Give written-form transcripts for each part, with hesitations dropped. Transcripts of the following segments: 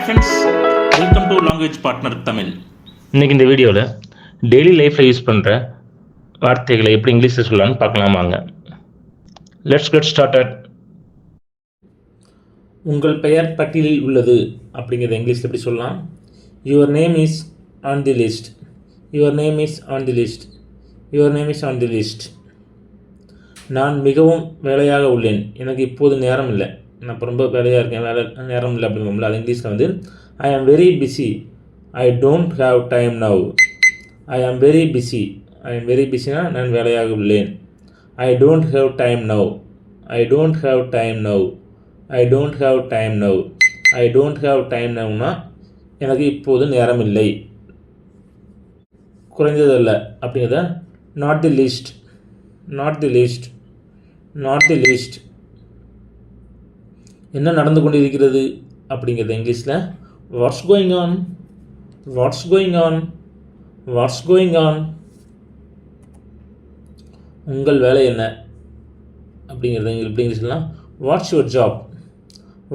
Friends, welcome to language partner Tamil. இன்றைக்கி இந்த வீடியோவில் டெய்லி லைஃப்பில் யூஸ் பண்ணுற வார்த்தைகளை எப்படி இங்கிலீஷில் சொல்லலாம்னு பார்க்கலாம் வாங்க. Let's get started. உங்கள் பெயர் பட்டியலில் உள்ளது அப்படிங்கிறத இங்கிலீஷில் எப்படி சொல்லலாம்? Your name is on the list. Your name is on the list. Your name is on the list. நான் மிகவும் வேலையாக உள்ளேன், எனக்கு இப்போது நேரம் இல்லை. நான் இப்போ ரொம்ப வேலையாக இருக்கேன், நேரம் இல்லை அப்படிங்கும்போது அது இங்கிலீஷில் வந்து I am very busy, I don't have time now. I am very busy, I am very பிஸினா நான் வேலையாக உள்ளேன். I don't have time now. I don't have time now. I don't have time now. I don't have time நவ்னா எனக்கு இப்போது நேரம் இல்லை, குறைந்ததல்ல அப்படிங்கிறத not the least. Not the least. Not the least. என்ன நடந்து கொண்டு இருக்கிறது அப்படிங்கிறது இங்கிலீஷில் what's going on. What's going on. What's going on. உங்கள் வேலை என்ன அப்படிங்கிறது எப்படி இங்கிலீஷ்லாம் what's your job.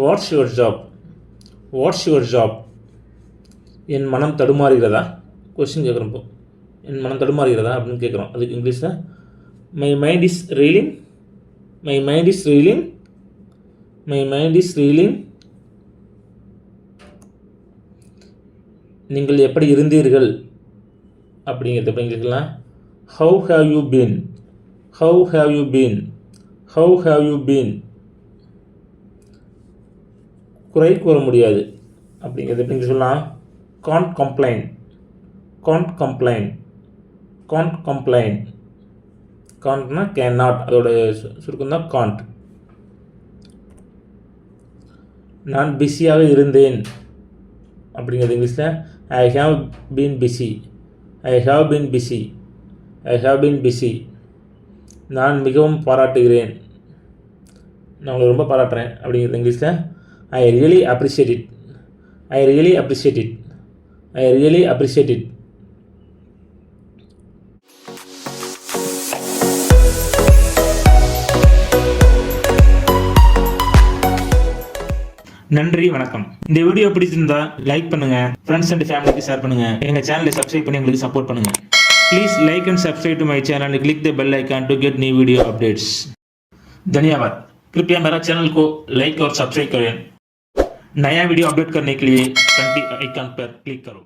What's your job. What's your job. என் மனம் தடுமாறுகிறதா, கொஸ்டின் கேட்குறப்போ என் மனம் தடுமாறுகிறதா அப்படின்னு கேட்குறோம். அதுக்கு இங்கிலீஷில் my mind is reeling. My mind is reeling. My mind is reeling. நீங்கள் எப்படி இருந்தீர்கள் அப்படிங்கிறது எப்படி இங்கிலீஷ்லாம் how have you been. How have you been. How have you been. குறை கூற முடியாது அப்படிங்கிறது எப்படி சொல்லலாம் can't complaint. Can't complaint. Can't complaint. காண்ட்னா கேன் நாட், அதோட சுருக்கம் தான் காண்ட். நான் பிஸியாக இருந்தேன் அப்படிங்கிறது இங்கிலீஷில் I have been busy. I have been busy. I have been busy. நான் மிகவும் பாராட்டுகிறேன், நான் உங்களை ரொம்ப பாராட்டுறேன் அப்படிங்கிறது இங்கிலீஷில் I really appreciate it. I really appreciate it. I really appreciate it. நன்றி, வணக்கம். இந்த வீடியோ பிடிச்சிருந்தா லைக் பண்ணுங்க, ஃப்ரெண்ட்ஸ் அண்ட் ஃபேமிலிக்கு ஷேர் பண்ணுங்க, எங்க சேனலை சப்ஸ்கிரைப் பண்ணி எங்களுக்கு சப்போர்ட் பண்ணுங்க. Please like and subscribe to my channel and click the bell icon to get new video updates. धन्यवाद. कृपया मेरा चैनल को लाइक और सब्सक्राइब करें. नया वीडियो अपडेट करने के लिए घंटी आइकन पर क्लिक करो.